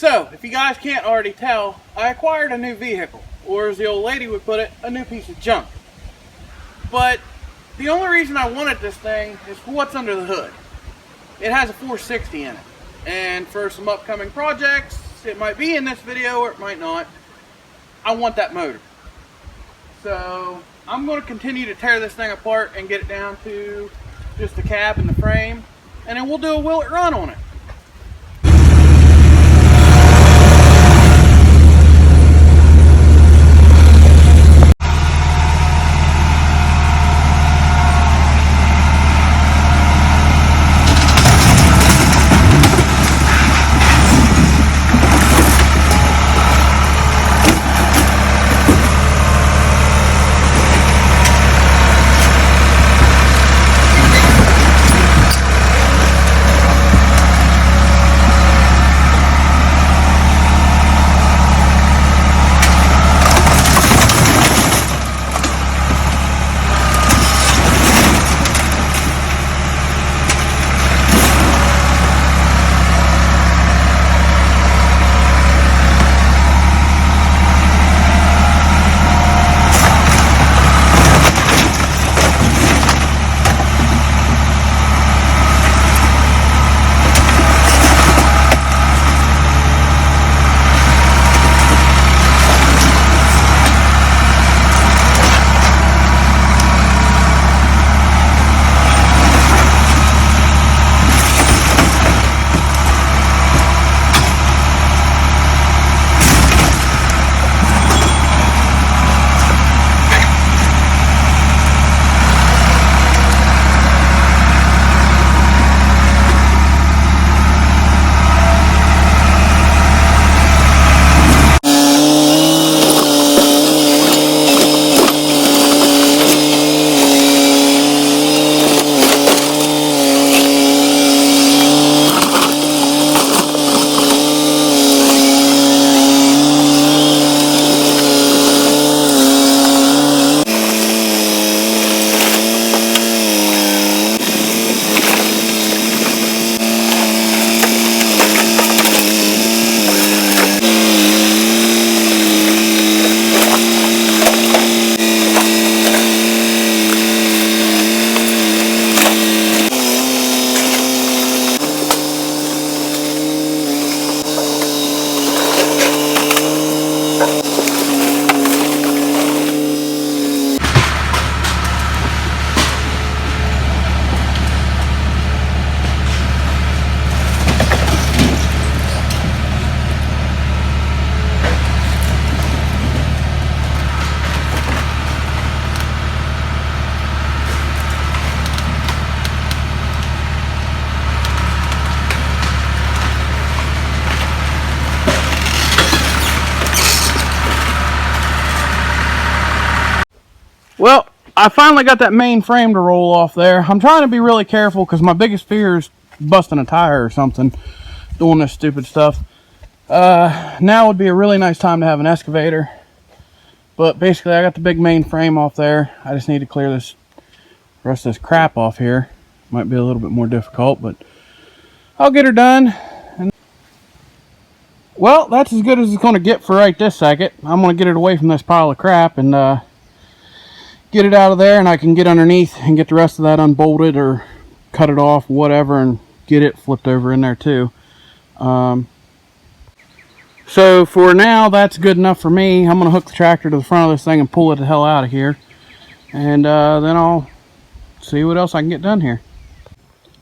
So, if you guys can't already tell, I acquired a new vehicle, or as the old lady would put it, a new piece of junk. But the only reason I wanted this thing is for what's under the hood. It has a 460 in it, and for some upcoming projects, it might be in this video or it might not, I want that motor. So, I'm going to continue to tear this thing apart and get it down to just the cab and the frame, and then we'll do a will it run on it. Well, I finally got that main frame to roll off there. I'm trying to be really careful because my biggest fear is busting a tire or something doing this stupid stuff. Now would be a really nice time to have an excavator. But basically I got the big main frame off there. I just need to clear this rest of this crap off here. Might be a little bit more difficult, but I'll get her done. Well, that's as good as it's going to get for right this second. I'm going to get it away from this pile of crap and get it out of there, and I can get underneath and get the rest of that unbolted or cut it off, whatever, and get it flipped over in there too. So for now, that's good enough for me. I'm going to hook the tractor to the front of this thing and pull it the hell out of here. And then I'll see what else I can get done here.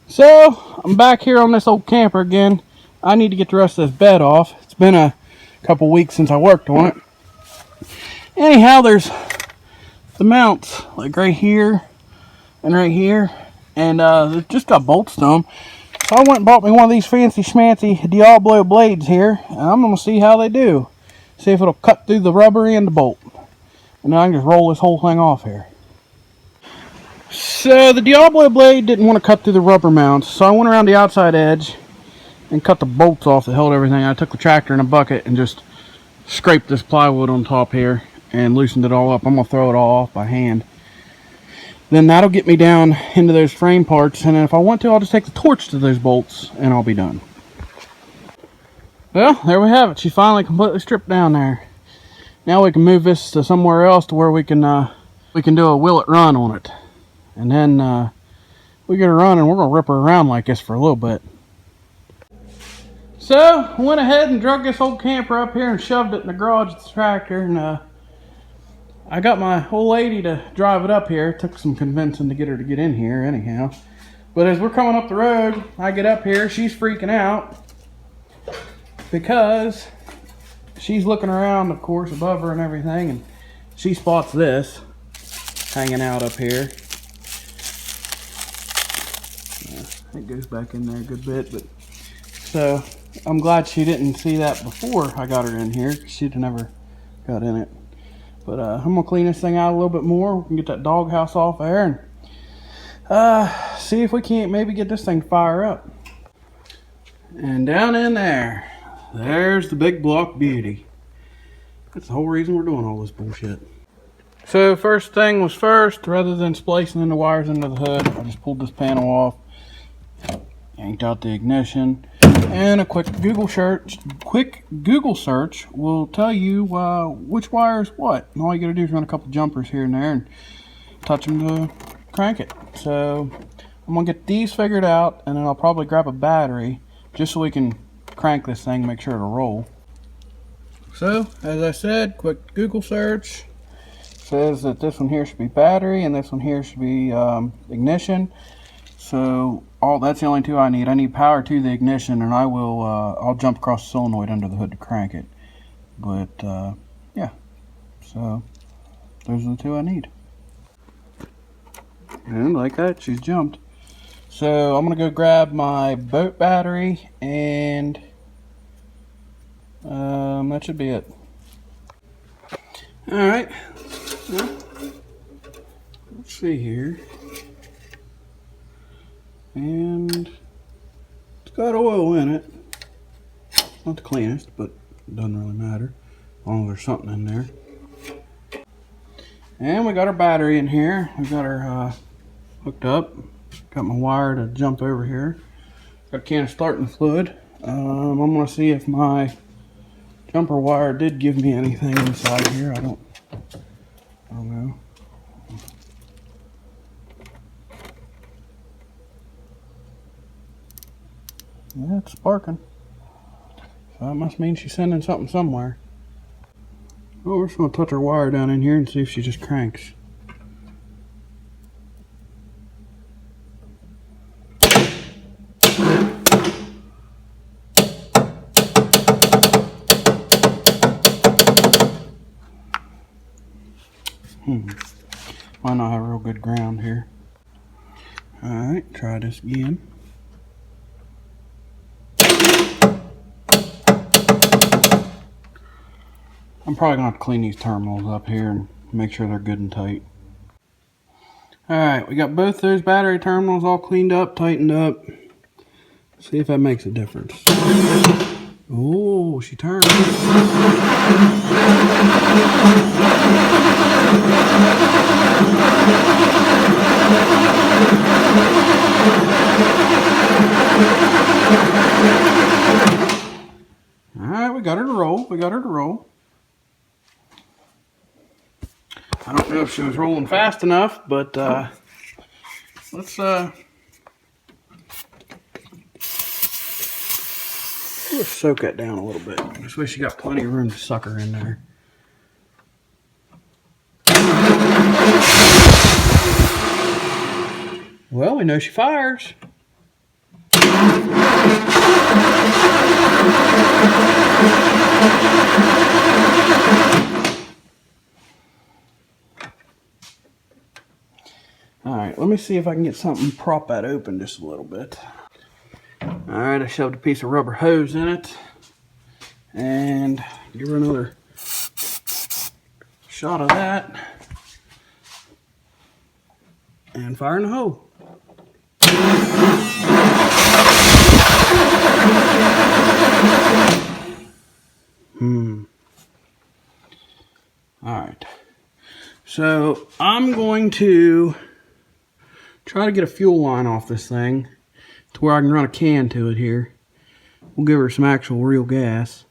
So, I'm back here on this old camper again. I need to get the rest of this bed off. It's been a couple weeks since I worked on it. Anyhow, there's the mounts, like right here and right here. And they've just got bolts to them. So I went and bought me one of these fancy schmancy Diablo blades here. And I'm going to see how they do. See if it'll cut through the rubber and the bolt. And then I can just roll this whole thing off here. So the Diablo blade didn't want to cut through the rubber mounts. So I went around the outside edge and cut the bolts off that held everything. I took the tractor in a bucket and just scraped this plywood on top here and loosened it all up. I'm going to throw it all off by hand. Then that'll get me down into those frame parts, and then if I want to, I'll just take the torch to those bolts and I'll be done. Well, there we have it. She finally completely stripped down there. Now we can move this to somewhere else to where we can do a will it run on it. And then we get her running, we're going to rip her around like this for a little bit. So, I went ahead and drug this old camper up here and shoved it in the garage of the tractor. And I got my old lady to drive it up here. It took some convincing to get her to get in here anyhow. But as we're coming up the road, I get up here, she's freaking out. Because she's looking around, of course, above her and everything. And she spots this hanging out up here. It goes back in there a good bit. But so, I'm glad she didn't see that before I got her in here. She'd have never got in it. But I'm going to clean this thing out a little bit more. We can get that doghouse off there and see if we can't maybe get this thing to fire up. And down in there, there's the big block beauty. That's the whole reason we're doing all this bullshit. So first thing was first, rather than splicing in the wires into the hood, I just pulled this panel off, yanked out the ignition, and a quick Google search will tell you which wire is what. And all you gotta do is run a couple jumpers here and there and touch them to crank it. So I'm gonna get these figured out, and then I'll probably grab a battery just so we can crank this thing, make sure it'll roll. So as I said, quick Google search says that this one here should be battery and this one here should be ignition. So that's the only two I need. I need power to the ignition, and I'll jump across the solenoid under the hood to crank it. But yeah, so those are the two I need. And like that, she's jumped. So I'm gonna go grab my boat battery, and that should be it. All right. Well, let's see here. And it's got oil in it. Not the cleanest, but it doesn't really matter as long as there's something in there. And we got our battery in here. We got her hooked up. Got my wire to jump over here. Got a can of starting fluid. I'm gonna see if my jumper wire did give me anything inside here. I don't know. Yeah, it's sparking. So that must mean she's sending something somewhere. Well, we're just going to touch her wire down in here and see if she just cranks. Might not have real good ground here. Alright, try this again. I'm probably going to have to clean these terminals up here and make sure they're good and tight. Alright, we got both those battery terminals all cleaned up, tightened up. See if that makes a difference. Oh, she turned. Alright, we got her to roll. I don't know if she was rolling fast enough, but let's soak that down a little bit. This way she got plenty of room to suck her in there. Well, we know she fires. Alright, let me see if I can get something to prop that open just a little bit. Alright, I shoved a piece of rubber hose in it. And give her another shot of that. And fire in the hole. Alright. So I'm going to try to get a fuel line off this thing to where I can run a can to it here. we'll give her some actual real gas.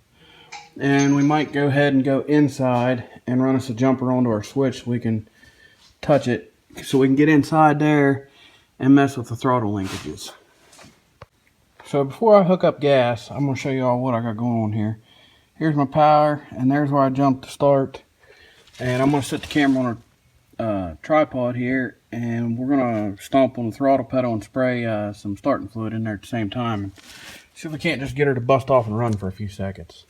And we might go ahead and go inside and run us a jumper onto our switch so we can touch it, so we can get inside there and mess with the throttle linkages. So before I hook up gas, I'm going to show you all what I got going on here. Here's my power, and there's where I jumped to start. And I'm going to set the camera on a tripod here, and we're going to stomp on the throttle pedal and spray some starting fluid in there at the same time. And see if we can't just get her to bust off and run for a few seconds.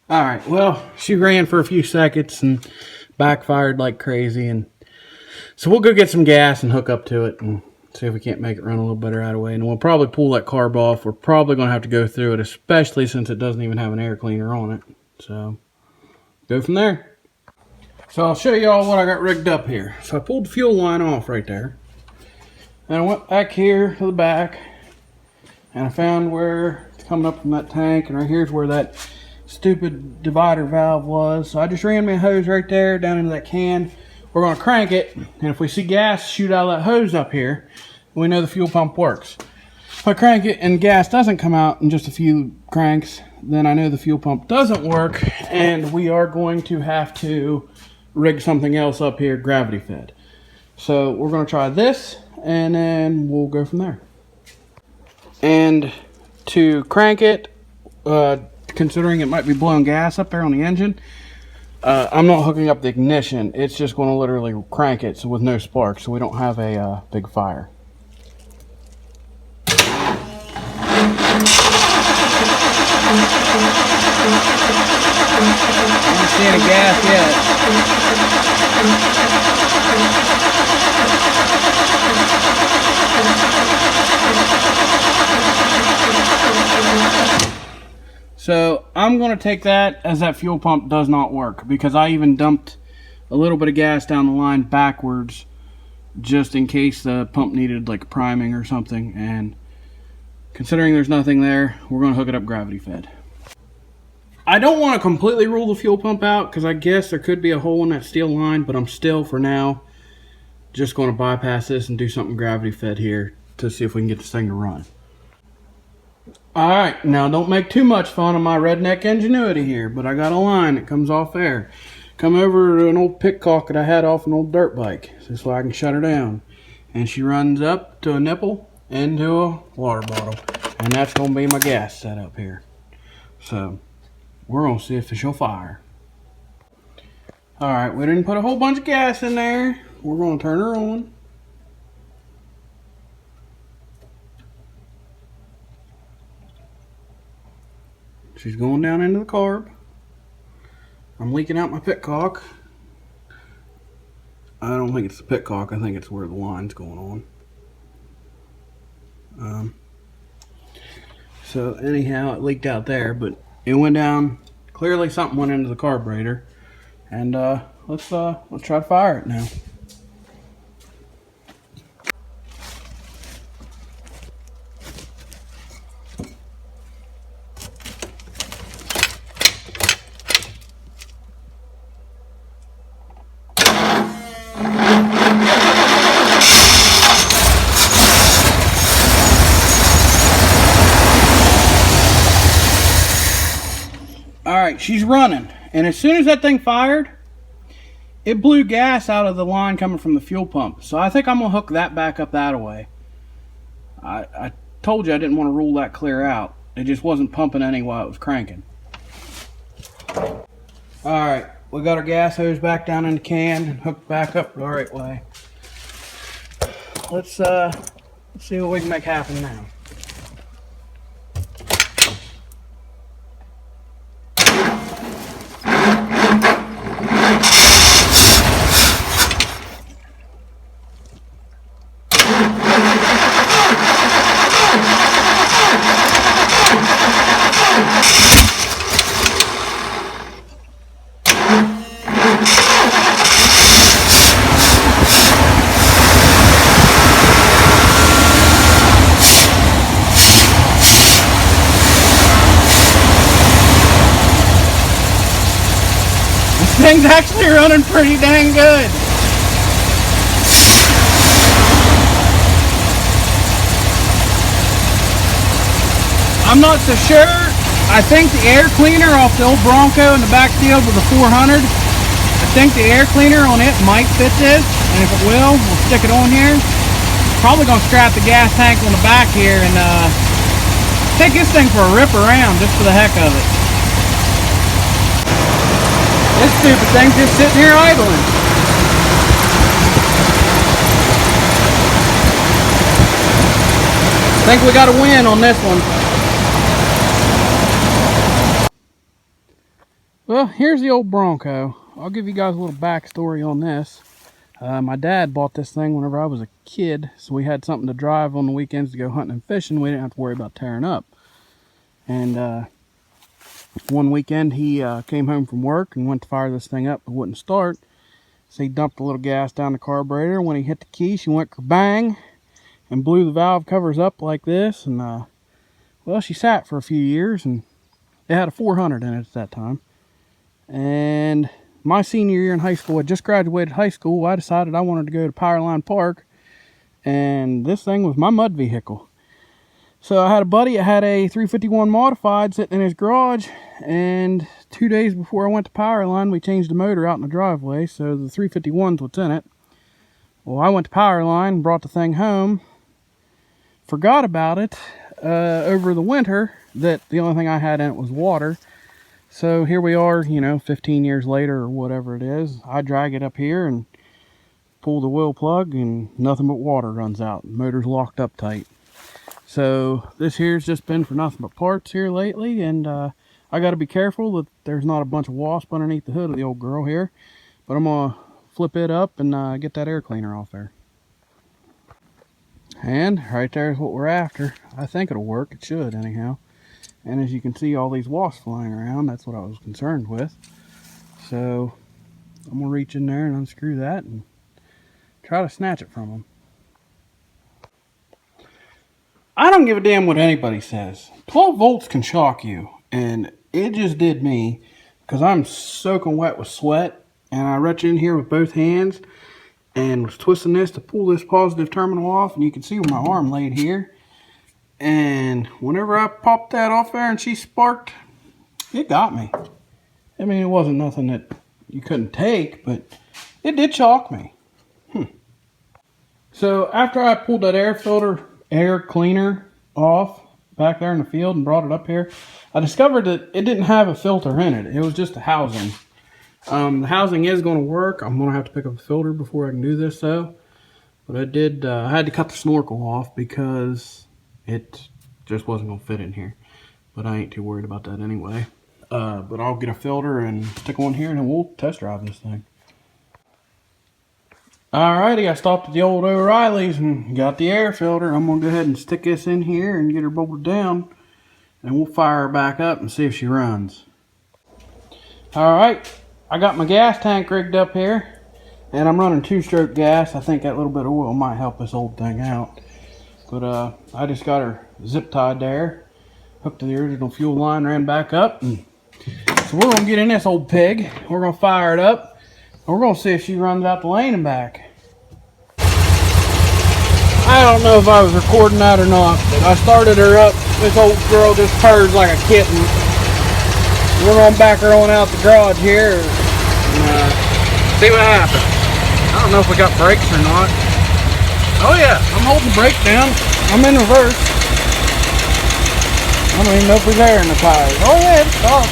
Alright, well, she ran for a few seconds and backfired like crazy, and so we'll go get some gas and hook up to it and see if we can't make it run a little better out of the way. And we'll probably pull that carb off. We're probably going to have to go through it, especially since it doesn't even have an air cleaner on it. So, go from there. So I'll show you all what I got rigged up here. So I pulled the fuel line off right there. And I went back here to the back, and I found where it's coming up from that tank, and right here's where that stupid divider valve was. So I just ran my hose right there down into that can. We're going to crank it, and if we see gas shoot out of that hose up here, we know the fuel pump works. If I crank it and gas doesn't come out in just a few cranks, then I know the fuel pump doesn't work, and we are going to have to rig something else up here, gravity fed. So we're going to try this, and then we'll go from there. And to crank it, considering it might be blowing gas up there on the engine, I'm not hooking up the ignition. It's just going to literally crank it so with no sparks, so we don't have a big fire. I'm not seeing any gas yet. So I'm going to take that as that fuel pump does not work, because I even dumped a little bit of gas down the line backwards just in case the pump needed like priming or something. And considering there's nothing there, we're going to hook it up gravity fed. I don't want to completely rule the fuel pump out, because I guess there could be a hole in that steel line, but I'm still, for now, just going to bypass this and do something gravity fed here to see if we can get this thing to run. Alright, now don't make too much fun of my redneck ingenuity here, but I got a line that comes off there. Come over to an old pickcock that I had off an old dirt bike, so I can shut her down. And she runs up to a nipple into a water bottle. And that's going to be my gas setup here. So, we're going to see if she'll fire. Alright, we didn't put a whole bunch of gas in there. We're going to turn her on. She's going down into the carb. I'm leaking out my pickcock. I don't think it's the pickcock. I think it's where the line's going on. So anyhow, it leaked out there, but it went down. Clearly something went into the carburetor. And let's try to fire it now. Alright, she's running, and as soon as that thing fired, it blew gas out of the line coming from the fuel pump. So I think I'm going to hook that back up that way. I told you I didn't want to rule that clear out. It just wasn't pumping any while it was cranking. Alright, we got our gas hose back down in the can and hooked back up the right way. let's see what we can make happen now. Thing's actually running pretty dang good. I'm not so sure. I think the air cleaner off the old Bronco in the backfield with the 400, I think the air cleaner on it might fit this, and if it will, we'll stick it on here. Probably gonna strap the gas tank on the back here and take this thing for a rip around just for the heck of it. This stupid thing's just sitting here idling. I think we got a win on this one. Well, here's the old Bronco. I'll give you guys a little backstory on this. My dad bought this thing whenever I was a kid, so we had something to drive on the weekends to go hunting and fishing. We didn't have to worry about tearing up. And one weekend he came home from work and went to fire this thing up but wouldn't start, so he dumped a little gas down the carburetor. When he hit the key, she went bang and blew the valve covers up like this, and well, she sat for a few years, and it had a 400 in it at that time. And my senior year in high school, I just graduated high school, I decided I wanted to go to Powerline Park, and this thing was my mud vehicle. So I had a buddy that had a 351 modified sitting in his garage, and 2 days before I went to Powerline, we changed the motor out in the driveway, so the 351's what's in it. Well, I went to Powerline, brought the thing home, forgot about it over the winter, that the only thing I had in it was water. So here we are, you know, 15 years later or whatever it is. I drag it up here and pull the wheel plug, and nothing but water runs out. The motor's locked up tight. So this here's just been for nothing but parts here lately, and I got to be careful that there's not a bunch of wasp underneath the hood of the old girl here. But I'm going to flip it up and get that air cleaner off there. And right there is what we're after. I think it'll work. It should anyhow. And as you can see, all these wasps flying around, that's what I was concerned with. So I'm going to reach in there and unscrew that and try to snatch it from them. I don't give a damn what anybody says. 12 volts can shock you, and it just did me, because I'm soaking wet with sweat, and I reached in here with both hands and was twisting this to pull this positive terminal off, and you can see where my arm laid here. And whenever I popped that off there and she sparked, it got me. I mean, it wasn't nothing that you couldn't take, but it did shock me. So after I pulled that air cleaner off back there in the field and brought it up here, I discovered that it didn't have a filter in it. It was just a housing. The housing is going to work. I'm going to have to pick up a filter before I can do this though. But I had to cut the snorkel off because it just wasn't going to fit in here. But I ain't too worried about that anyway. But I'll get a filter and stick one here and then we'll test drive this thing. Alrighty, I stopped at the old O'Reilly's and got the air filter. I'm going to go ahead and stick this in here and get her bolted down. And we'll fire her back up and see if she runs. Alright, I got my gas tank rigged up here. And I'm running 2-stroke gas. I think that little bit of oil might help this old thing out. But I just got her zip tied there. Hooked to the original fuel line, ran back up. And so we're going to get in this old pig. We're going to fire it up. And we're going to see if she runs out the lane and back. I don't know if I was recording that or not, but I started her up. This old girl just purrs like a kitten. We're going to back her on out the garage here and see what happens. I don't know if we got brakes or not. Oh yeah, I'm holding the brake down. I'm in reverse. I don't even know if there's air in the tires. Oh yeah, it's stopped.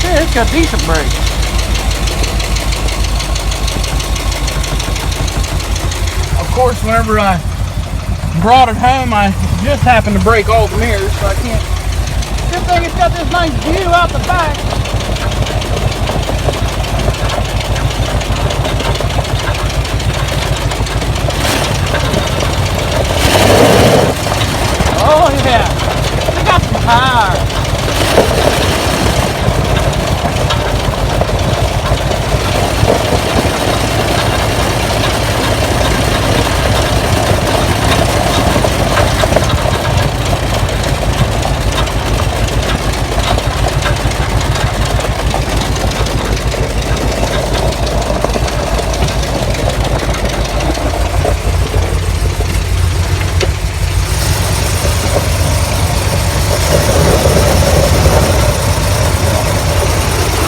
Yeah, it's got decent brakes. course, whenever I brought it home, I just happened to break all the mirrors, so I can't. Good thing it's got this nice view out the back. Oh yeah, we got some power.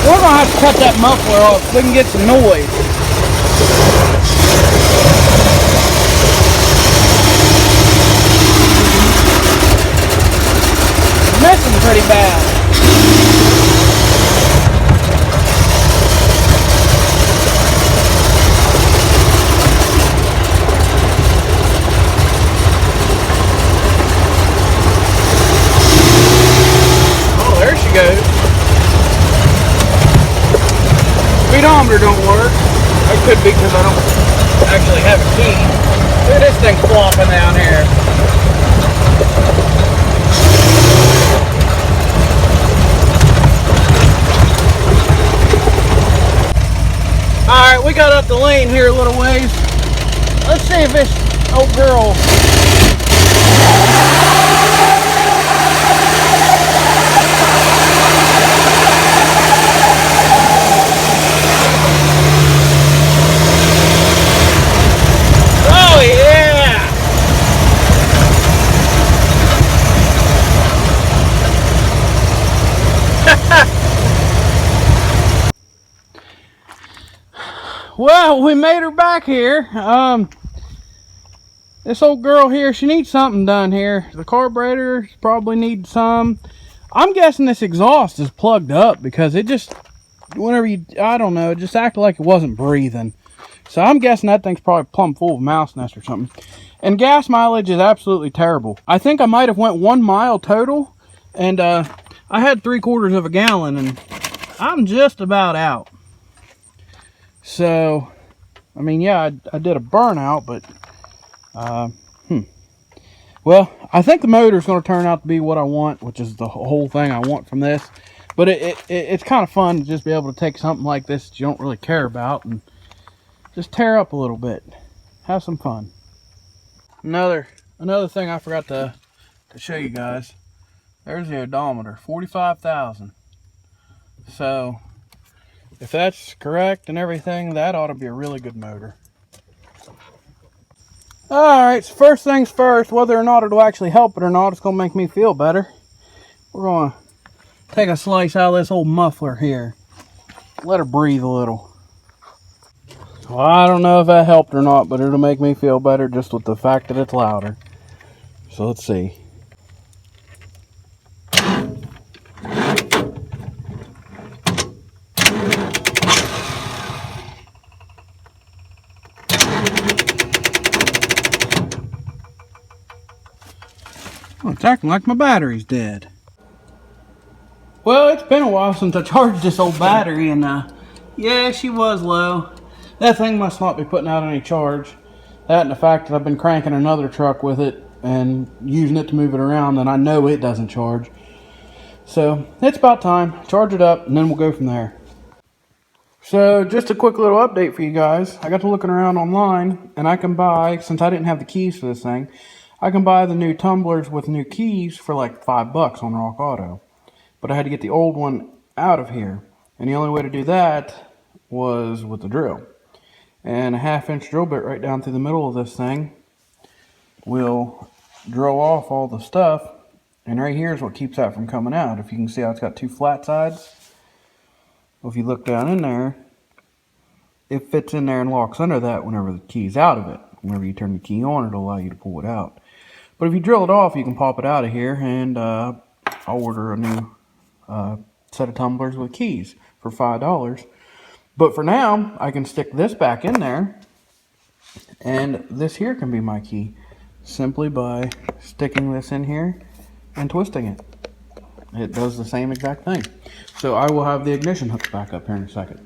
We're gonna have to cut that muffler off so we can get some noise. It's missing pretty bad. Oh, there she goes. Speedometer don't work. That could be because I don't actually have a key. Look at this thing flopping down here. Alright, we got up the lane here a little ways. Let's see if this old girl. Oh yeah! Well, we made her back here. This old girl here, she needs something done here. The carburetor probably needs some. I'm guessing this exhaust is plugged up because it just, whenever you, I don't know, it just acted like it wasn't breathing. So I'm guessing that thing's probably plumb full of mouse nest or something. And gas mileage is absolutely terrible. I think I might have went 1 mile total, and I had 3/4 of a gallon, and I'm just about out. So, I mean, yeah, I did a burnout, but well, I think the motor's going to turn out to be what I want, which is the whole thing I want from this. But it's kind of fun to just be able to take something like this that you don't really care about and just tear up a little bit. Have some fun. Another thing I forgot to show you guys. There's the odometer, 45,000. So, if that's correct and everything, that ought to be a really good motor. Alright, so first things first, whether or not it'll actually help it or not, it's going to make me feel better. We're going to take a slice out of this old muffler here. Let her breathe a little. Well, I don't know if that helped or not, but it'll make me feel better just with the fact that it's louder. So let's see. Oh, it's acting like my battery's dead. Well, it's been a while since I charged this old battery, and yeah, she was low. That thing must not be putting out any charge. That and the fact that I've been cranking another truck with it and using it to move it around, and I know it doesn't charge. So it's about time. Charge it up, and then we'll go from there. So just a quick little update for you guys. I got to looking around online, and I can buy, since I didn't have the keys for this thing, I can buy the new tumblers with new keys for like $5 on Rock Auto. But I had to get the old one out of here. And the only way to do that was with the drill. And a 1/2-inch drill bit right down through the middle of this thing will drill off all the stuff. And right here is what keeps that from coming out. If you can see how it's got 2 flat sides. Well, if you look down in there, it fits in there and locks under that whenever the key's out of it. Whenever you turn the key on, it'll allow you to pull it out. But if you drill it off, you can pop it out of here, and I'll order a new set of tumblers with keys for $5. But for now, I can stick this back in there, And this here can be my key, simply by sticking this in here and twisting it. It does the same exact thing. So I will have the ignition hooked back up here in a second.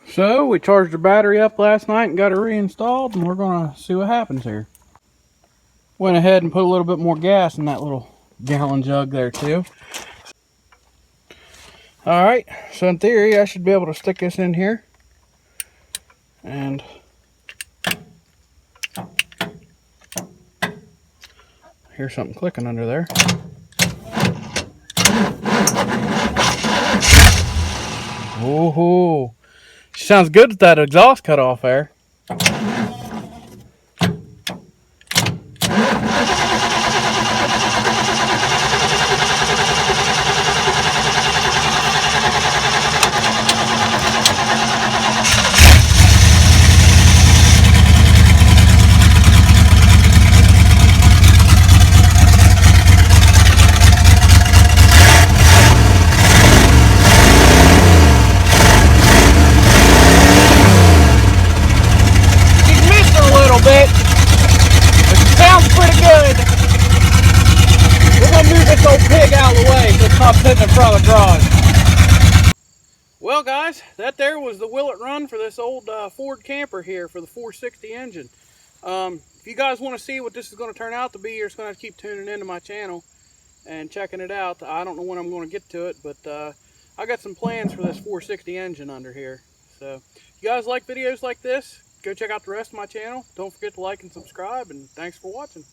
So we charged the battery up last night and got it reinstalled, and we're gonna see what happens here. Went ahead and put a little bit more gas in that little gallon jug there too. Alright, so in theory I should be able to stick this in here and hear something clicking under there. Ooh, sounds good with that exhaust cut off there. Bit. It sounds pretty good. We're gonna move this old pig out of the way so it's not sitting in front of the garage. Well guys, that there was the Will It Run for this old Ford camper here for the 460 engine. If you guys want to see what this is going to turn out to be, you're just going to have to keep tuning into my channel and checking it out. I don't know when I'm going to get to it, but I got some plans for this 460 engine under here. So if you guys like videos like this, go check out the rest of my channel. Don't forget to like and subscribe, and thanks for watching.